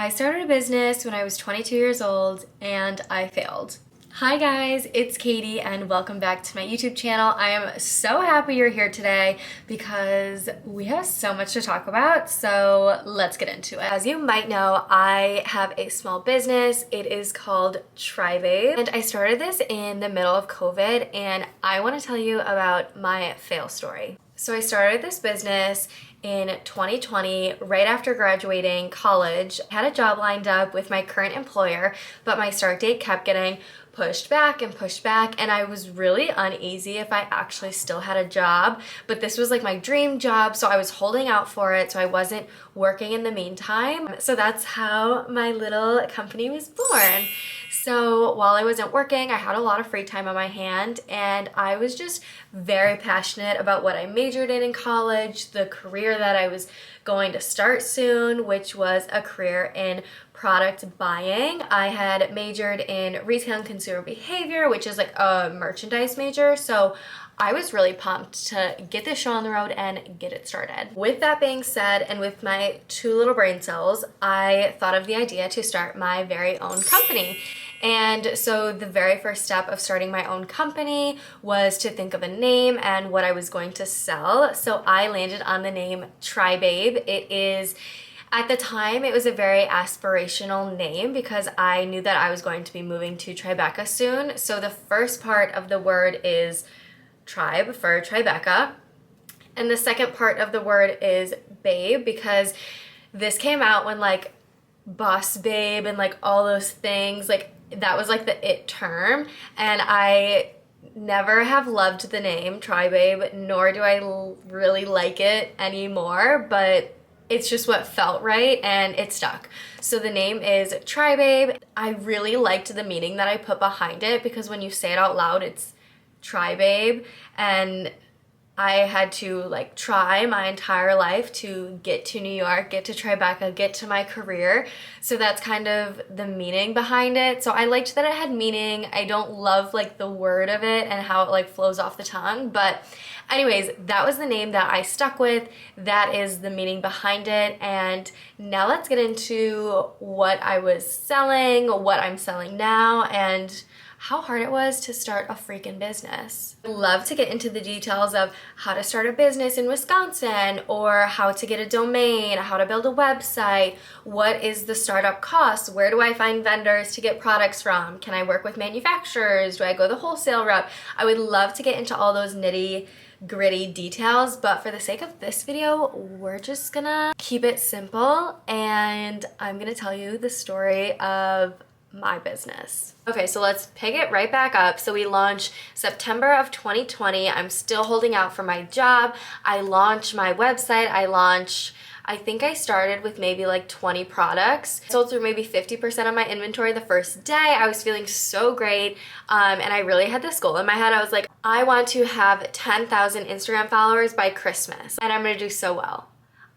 I started a business when I was 22 years old and I failed. Hi guys, it's Katie and welcome back to my YouTube channel. I am so happy you're here today because we have so much to talk about, so let's get into it. As you might know, I have a small business. It is called TryBabe and I started this in the middle of COVID and I want to tell you about my fail story. So I started this business in 2020, right after graduating college. I had a job lined up with my current employer, but my start date kept getting pushed back, and I was really uneasy if I actually still had a job, but this was like my dream job, so I was holding out for it, so I wasn't working in the meantime. So that's how my little company was born. So while I wasn't working, I had a lot of free time on my hand, and I was just very passionate about what I majored in college, the career that I was going to start soon, which was a career in product buying. I had majored in retail and consumer behavior, which is like a merchandise major. So I was really pumped to get this show on the road and get it started. With that being said, and with my two little brain cells, I thought of the idea to start my very own company. And so the very first step of starting my own company was to think of a name and what I was going to sell. So I landed on the name TryBabe. At the time, it was a very aspirational name because I knew that I was going to be moving to Tribeca soon. So the first part of the word is tribe for Tribeca. And the second part of the word is babe because this came out when like Boss Babe and like all those things, like that was like the it term. And I never have loved the name TryBabe, nor do I really like it anymore, but it's just what felt right and it stuck. So the name is TryBabe. I really liked the meaning that I put behind it because when you say it out loud, it's TryBabe, and I had to like try my entire life to get to New York, get to Tribeca, get to my career. So that's kind of the meaning behind it. So I liked that it had meaning. I don't love like the word of it and how it like flows off the tongue, but anyways, that was the name that I stuck with. That is the meaning behind it. And now let's get into what I was selling, what I'm selling now, and how hard it was to start a freaking business. I'd love to get into the details of how to start a business in Wisconsin, or how to get a domain, how to build a website, what is the startup cost, where do I find vendors to get products from, can I work with manufacturers, do I go the wholesale route? I would love to get into all those nitty-gritty details, but for the sake of this video, we're just gonna keep it simple and I'm gonna tell you the story of my business. Okay, so let's pick it right back up. So we launched September of 2020. I'm still holding out for my job. I launched my website. I think I started with maybe like 20 products. Sold through maybe 50% of my inventory the first day. I was feeling so great. And I really had this goal in my head. I was like, I want to have 10,000 Instagram followers by Christmas and I'm gonna do so well.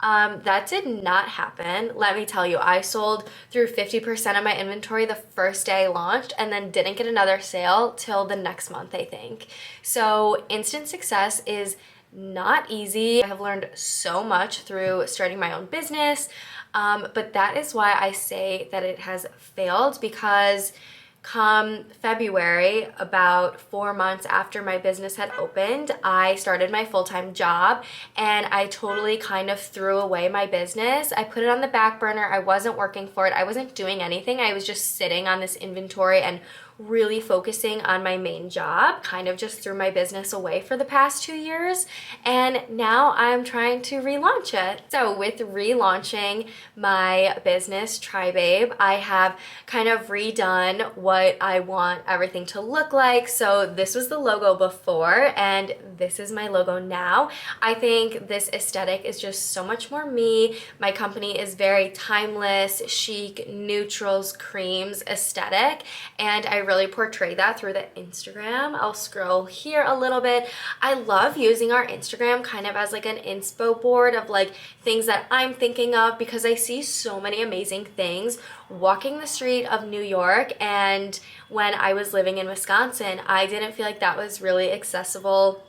That did not happen. Let me tell you, I sold through 50% of my inventory the first day I launched and then didn't get another sale till the next month, I think. So instant success is not easy. I have learned so much through starting my own business, but that is why I say that it has failed, because come February, about 4 months after my business had opened, I started my full-time job and I totally kind of threw away my business. I put it on the back burner. I wasn't working for it. I wasn't doing anything. I was just sitting on this inventory and really focusing on my main job. Kind of just threw my business away for the past 2 years, and now I'm trying to relaunch it. So with relaunching my business, TryBabe, I have kind of redone what I want everything to look like. So this was the logo before and this is my logo now. I think this aesthetic is just so much more me. My company is very timeless, chic, neutrals, creams aesthetic, and I really portray that through the Instagram. I'll scroll here a little bit. I love using our Instagram kind of as like an inspo board of like things that I'm thinking of, because I see so many amazing things walking the street of New York, and when I was living in Wisconsin, I didn't feel like that was really accessible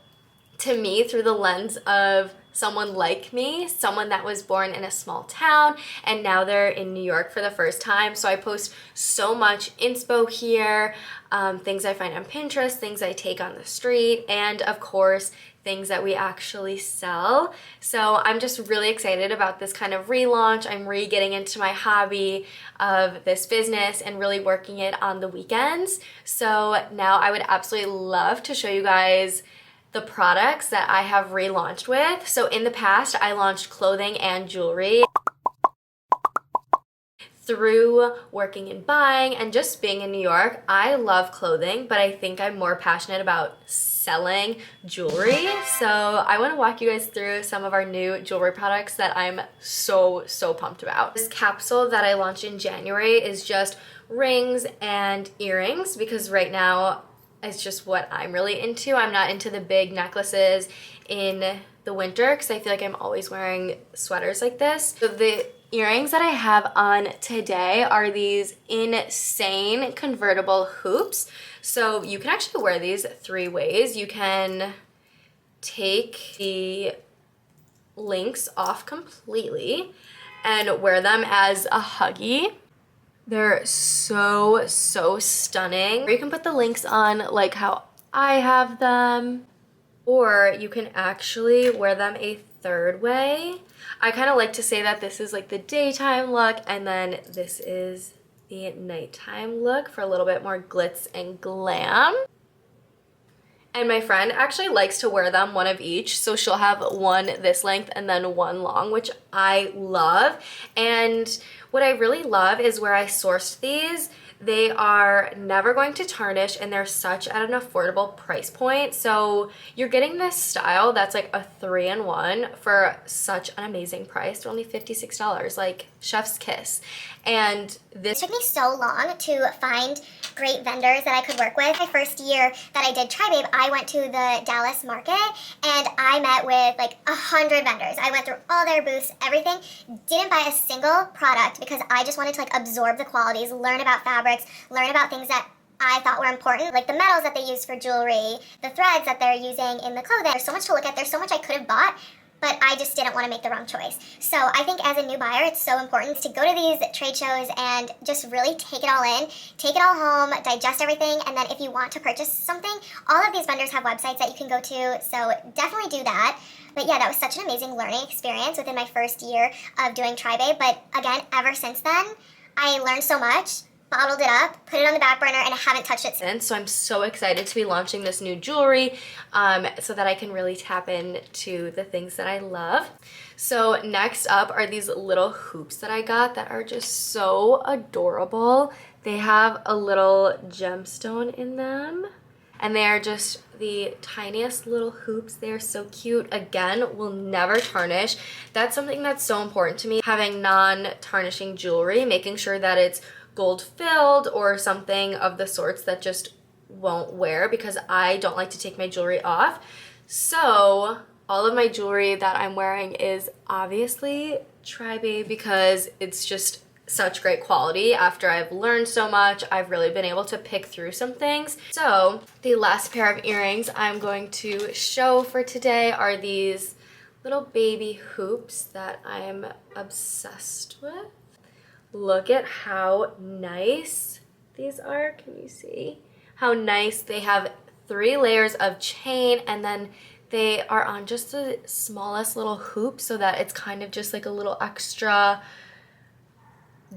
to me through the lens of someone like me, someone that was born in a small town and now they're in New York for the first time. So I post so much inspo here, things I find on Pinterest, things I take on the street, and of course, things that we actually sell. So I'm just really excited about this kind of relaunch. I'm getting into my hobby of this business and really working it on the weekends. So now I would absolutely love to show you guys the products that I have relaunched with. So in the past, I launched clothing and jewelry. Through working and buying and just being in New York, I love clothing, but I think I'm more passionate about selling jewelry. So I want to walk you guys through some of our new jewelry products that I'm so pumped about. This capsule that I launched in January is just rings and earrings because right now it's just what I'm really into. I'm not into the big necklaces in the winter because I feel like I'm always wearing sweaters like this. So the earrings that I have on today are these insane convertible hoops. So you can actually wear these 3 ways. You can take the links off completely and wear them as a huggy. They're so stunning. Or you can put the links on like how I have them, or you can actually wear them a 3rd way. I kind of like to say that this is like the daytime look and then this is the nighttime look for a little bit more glitz and glam. And my friend actually likes to wear them one of each, so she'll have one this length and then one long, which I love. And what I really love is where I sourced these. They are never going to tarnish and they're such at an affordable price point. So you're getting this style that's like a 3-in-1 for such an amazing price. They're only $56, like chef's kiss. And this took me so long to find great vendors that I could work with. My first year that I did TryBabe, I went to the Dallas market and I met with like 100 vendors. I went through all their booths, everything. Didn't buy a single product because I just wanted to like absorb the qualities, learn about fabrics, learn about things that I thought were important, like the metals that they use for jewelry, the threads that they're using in the clothing. There's so much to look at. There's so much I could have bought, but I just didn't want to make the wrong choice. So I think as a new buyer, it's so important to go to these trade shows and just really take it all in, take it all home, digest everything, and then if you want to purchase something, all of these vendors have websites that you can go to, so definitely do that. But yeah, that was such an amazing learning experience within my first year of doing TryBabe, but again, ever since then, I learned so much, bottled it up, put it on the back burner, and I haven't touched it since. So I'm so excited to be launching this new jewelry so that I can really tap into the things that I love. So next up are these little hoops that I got that are just so adorable. They have a little gemstone in them and they are just the tiniest little hoops. They are so cute. Again, will never tarnish. That's something that's so important to me, having non-tarnishing jewelry, making sure that it's gold filled or something of the sorts that just won't wear, because I don't like to take my jewelry off. So all of my jewelry that I'm wearing is obviously TryBabe because it's just such great quality. After I've learned so much, I've really been able to pick through some things. So the last pair of earrings I'm going to show for today are these little baby hoops that I'm obsessed with. Look at how nice these are. Can you see how nice? They have 3 layers of chain and then they are on just the smallest little hoop so that it's kind of just like a little extra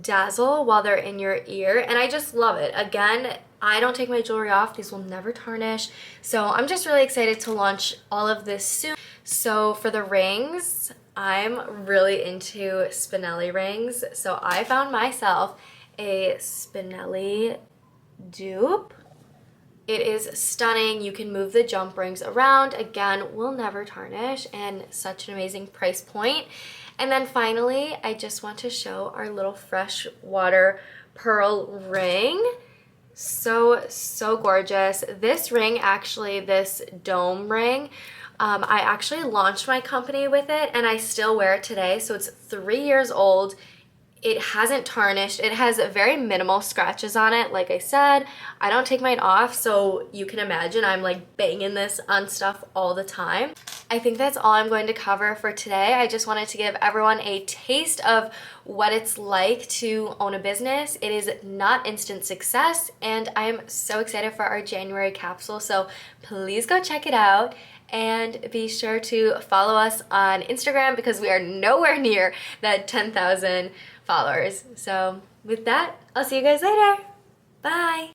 dazzle while they're in your ear, and I just love it. Again, I don't take my jewelry off. These will never tarnish. So I'm just really excited to launch all of this soon. So for the rings, I'm really into Spinelli rings. So I found myself a Spinelli dupe. It is stunning. You can move the jump rings around. Again, will never tarnish, and such an amazing price point. And then finally, I just want to show our little freshwater pearl ring. So gorgeous. This ring, actually, this dome ring, I actually launched my company with it and I still wear it today. So it's 3 years old. It hasn't tarnished. It has very minimal scratches on it. Like I said, I don't take mine off, so you can imagine I'm like banging this on stuff all the time. I think that's all I'm going to cover for today. I just wanted to give everyone a taste of what it's like to own a business. It is not instant success, and I am so excited for our January capsule, so please go check it out. And be sure to follow us on Instagram because we are nowhere near that 10,000 followers. So with that, I'll see you guys later. Bye.